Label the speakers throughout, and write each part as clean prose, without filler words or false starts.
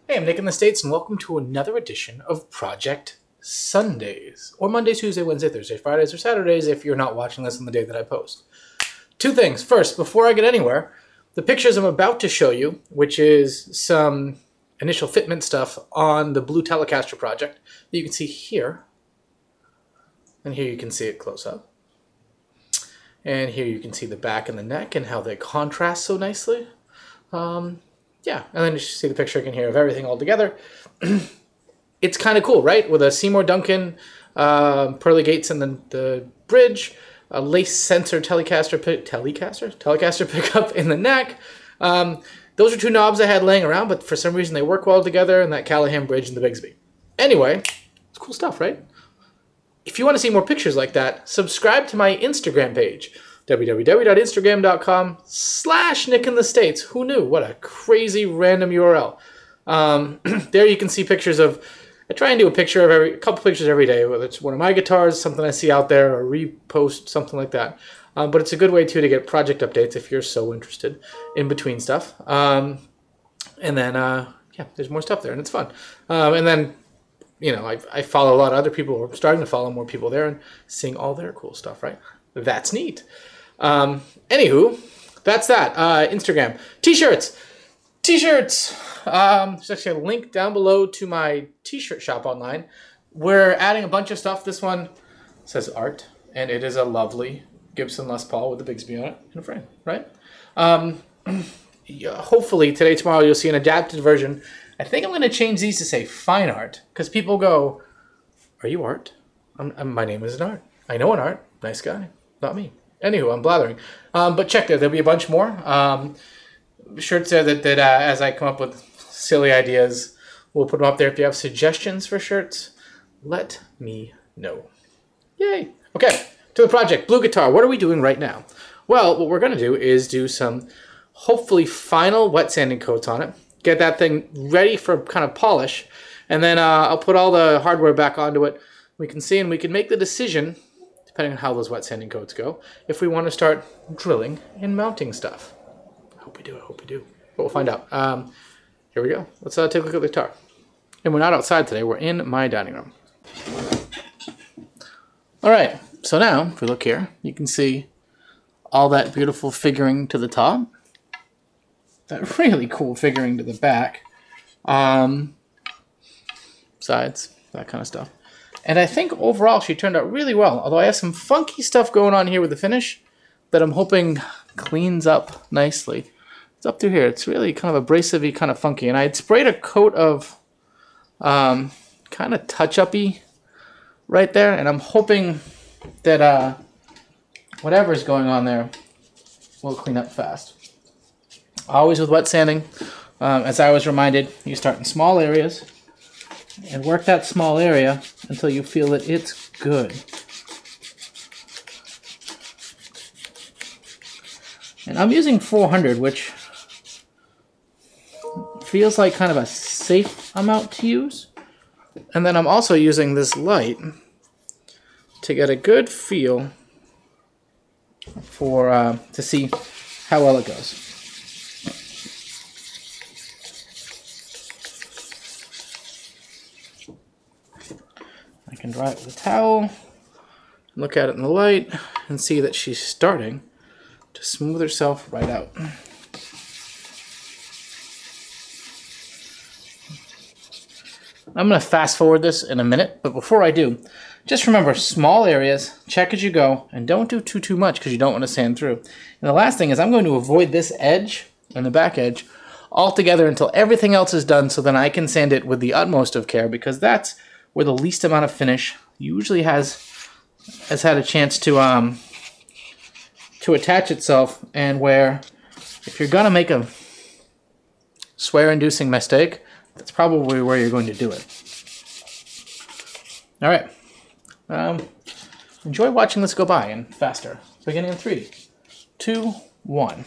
Speaker 1: Hey, I'm Nick in the States, and welcome to another edition of Project Sundays, or Monday, Tuesday, Wednesday, Thursday, Fridays, or Saturdays if you're not watching this on the day that I post. Two things. First, before I get anywhere, the pictures I'm about to show you, which is some initial fitment stuff on the blue Telecaster project that you can see here, and here you can see it close up. And here you can see the back and the neck and how they contrast so nicely. Yeah, and then you see the picture again here of everything all together. It's kind of cool, right? With a Seymour Duncan, pearly gates in the bridge, a lace sensor Telecaster pickup in the neck. Those are two knobs I had laying around, but for some reason they work well together, and that Callahan bridge and the Bigsby. Anyway, it's cool stuff, right? If you want to see more pictures like that, subscribe to my Instagram page, www.instagram.com/NickInTheStates. Who knew? What a crazy random URL. There you can see pictures of, I try and do a couple pictures every day, whether it's one of my guitars, something I see out there, or repost, something like that. But it's a good way too to get project updates if you're so interested in between stuff. And then, yeah, there's more stuff there, and it's fun. And then, you know, I follow a lot of other people, or I'm starting to follow more people there and seeing all their cool stuff, right? That's neat. Anywho, that's that. Instagram. T-shirts. T-shirts. There's actually a link down below to my t-shirt shop online. We're adding a bunch of stuff. This one says art, and it is a lovely Gibson Les Paul with the Bigsby on it in a frame, right? Yeah, hopefully today, tomorrow, you'll see an adapted version. I think I'm going to change these to say fine art, because people go, are you art? My name is an art. I know an art. Nice guy. Not me. Anywho, I'm blathering. But check there. There'll be a bunch more. Shirts there that as I come up with silly ideas, we'll put them up there. If you have suggestions for shirts, let me know. Yay. Okay, to the project. Blue guitar. What are we doing right now? Well, what we're going to do is do some, hopefully, final wet sanding coats on it. Get that thing ready for kind of polish. And then I'll put all the hardware back onto it. We can see and we can make the decision, depending on how those wet sanding coats go, if we want to start drilling and mounting stuff. I hope we do, I hope we do. But we'll find out. Here we go. Let's take a look at the guitar. And we're not outside today, we're in my dining room. Alright, so now, if we look here, you can see all that beautiful figuring to the top. That really cool figuring to the back. Sides, that kind of stuff. And I think overall she turned out really well, although I have some funky stuff going on here with the finish that I'm hoping cleans up nicely. It's up through here. It's really kind of abrasive-y, kind of funky. And I had sprayed a coat of kind of touch-up-y right there, and I'm hoping that whatever's going on there will clean up fast. Always with wet sanding, as I was reminded, you start in small areas and work that small area until you feel that it's good. And I'm using 400, which feels like kind of a safe amount to use. And then I'm also using this light to get a good feel for to see how well it goes. I can dry it with a towel, look at it in the light, and see that she's starting to smooth herself right out. I'm going to fast forward this in a minute, but before I do, just remember small areas, check as you go, and don't do too much because you don't want to sand through. And the last thing is I'm going to avoid this edge and the back edge altogether until everything else is done, so then I can sand it with the utmost of care, because that's where the least amount of finish usually has had a chance to attach itself, and where if you're gonna make a swear-inducing mistake, that's probably where you're going to do it. All right, enjoy watching this go by, and faster. Beginning in 3, 2, 1.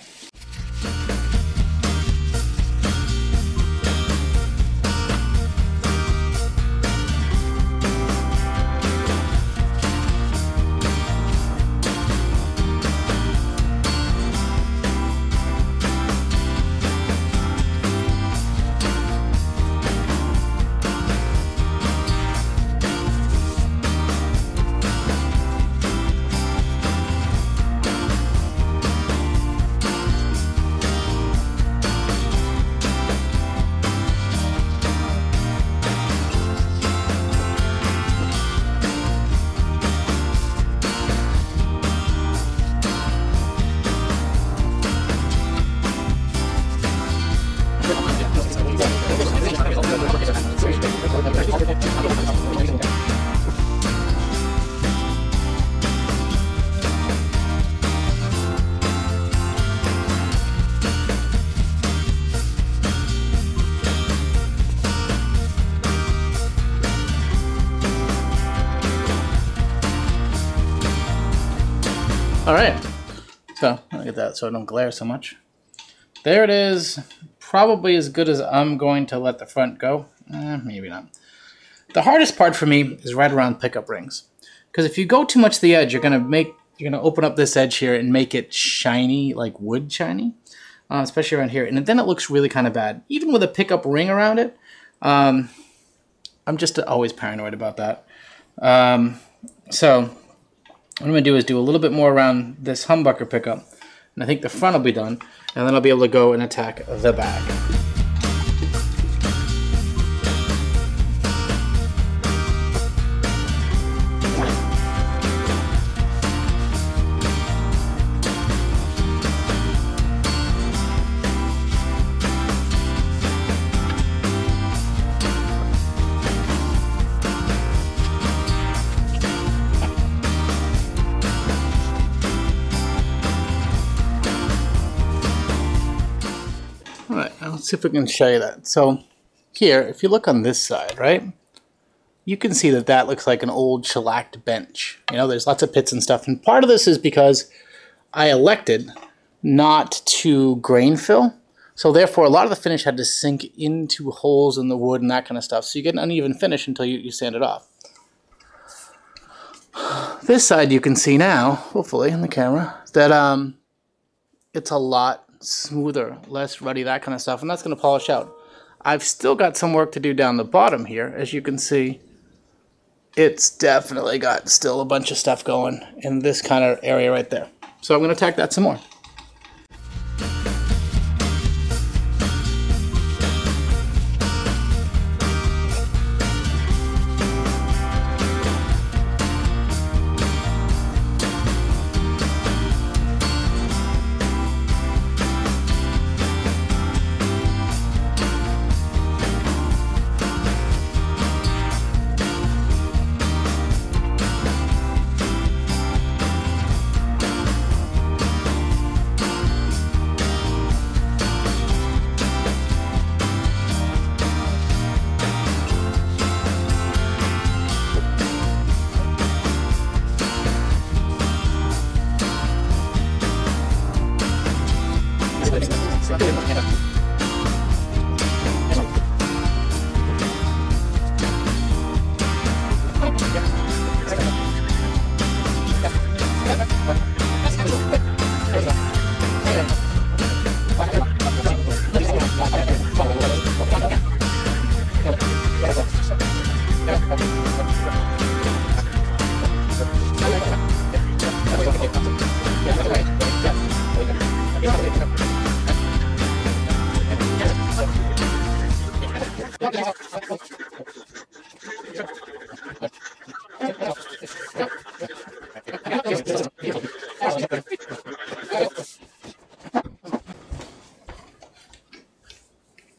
Speaker 1: All right, so I'll get that so it don't glare so much. There it is, probably as good as I'm going to let the front go. Maybe not. The hardest part for me is right around pickup rings, because if you go too much to the edge, you're gonna open up this edge here and make it shiny, like wood shiny, especially around here, and then it looks really kind of bad. Even with a pickup ring around it, I'm just always paranoid about that. So what I'm going to do is do a little bit more around this humbucker pickup, and I think the front will be done, and then I'll be able to go and attack the back. Let's see if we can show you that. So here, if you look on this side, right, you can see that that looks like an old shellacked bench. You know, there's lots of pits and stuff. And part of this is because I elected not to grain fill. So therefore, a lot of the finish had to sink into holes in the wood and that kind of stuff. So you get an uneven finish until you sand it off. This side you can see now, hopefully in the camera, that it's a lot smoother, less ruddy, that kind of stuff, and that's going to polish out. I've still got some work to do down the bottom here. As you can see, it's definitely got still a bunch of stuff going in this kind of area right there. So I'm going to attack that some more.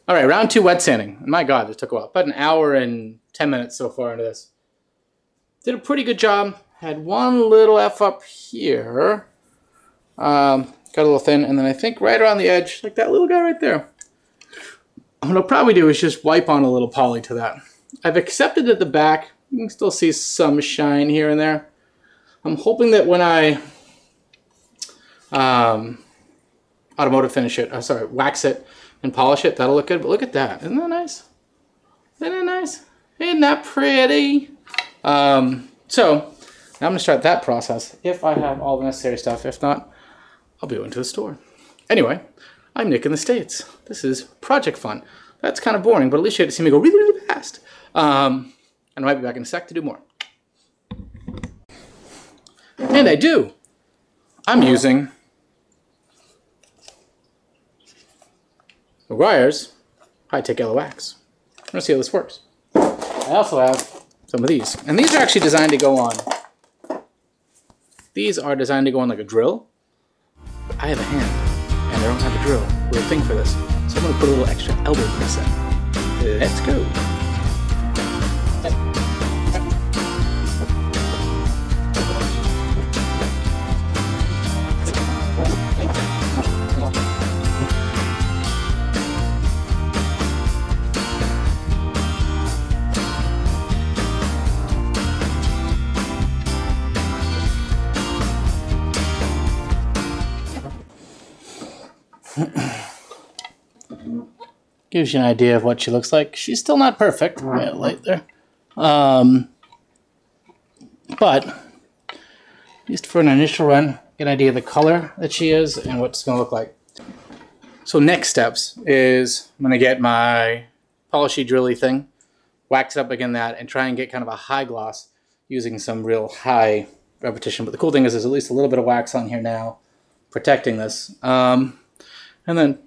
Speaker 1: All right, round 2 wet sanding. My God, it took a while. About an hour and 10 minutes so far into this. Did a pretty good job. Had one little F up here. Got a little thin, and then I think right around the edge, like that little guy right there. What I'll probably do is just wipe on a little poly to that. I've accepted at the back. You can still see some shine here and there. I'm hoping that when I automotive finish it, wax it and polish it, that'll look good. But look at that. Isn't that nice? Isn't that nice? Isn't that pretty? So now I'm going to start that process if I have all the necessary stuff. If not, I'll be going to the store. Anyway, I'm Nick in the States. This is Project Fun. That's kind of boring, but at least you had to see me go really, really fast. And I might be back in a sec to do more. And I do. I'm using McGuire's high-tech yellow wax. I'm going to see how this works. I also have some of these. And these are actually designed to go on. These are designed to go on like a drill. But I have a hand, and I don't have a drill or a thing for this. So I'm going to put a little extra elbow grease in. Let's go. Gives you an idea of what she looks like. She's still not perfect. Yeah, light there. But just for an initial run, get an idea of the color that she is and what it's going to look like. So next steps is I'm going to get my polishy drilly thing, wax it up again that, and try and get kind of a high gloss using some real high repetition. But the cool thing is there's at least a little bit of wax on here now protecting this. And then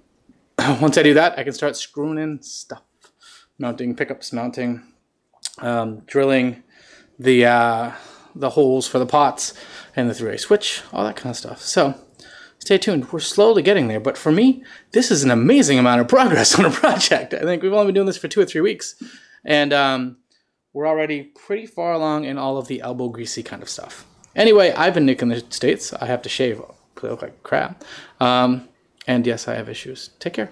Speaker 1: once I do that, I can start screwing in stuff. Mounting pickups, mounting, drilling the holes for the pots and the 3-way switch, all that kind of stuff. So stay tuned. We're slowly getting there, but for me, this is an amazing amount of progress on a project. I think we've only been doing this for 2 or 3 weeks, and we're already pretty far along in all of the elbow greasy kind of stuff. Anyway, I've been Nick in the States. I have to shave. I look like crap. And yes, I have issues. Take care.